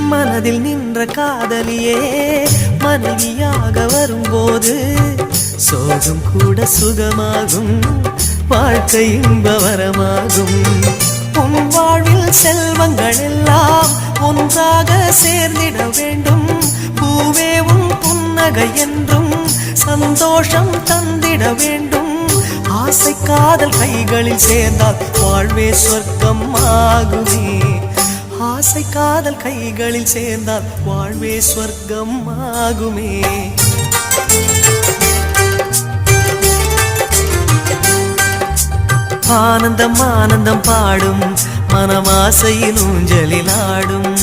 மனதில் நின்ற காதலியே மனைவியாக வரும்போது சோகம் கூட சுகமாகும், வாழ்க்கை இன்பவரமாகும். உன் வாழ்வில் செல்வங்கள் எல்லாம் ஒன்றாக சேர்ந்திட வேண்டும். பூவே உன் புன்னகை என்றும் சந்தோஷம் தந்திட வேண்டும். ஆசை காதல் கைகளில் சேர்ந்தால் வாழ்வே சொர்க்கம் ஆகுமே. ஆசை காதல் கைகளில் சேர்ந்தால் வாழ்வே சொர்க்கம் ஆகுமே. ஆனந்தம் ஆனந்தம் பாடும் மனமாசையில் ஊஞ்சலில் ஆடும்.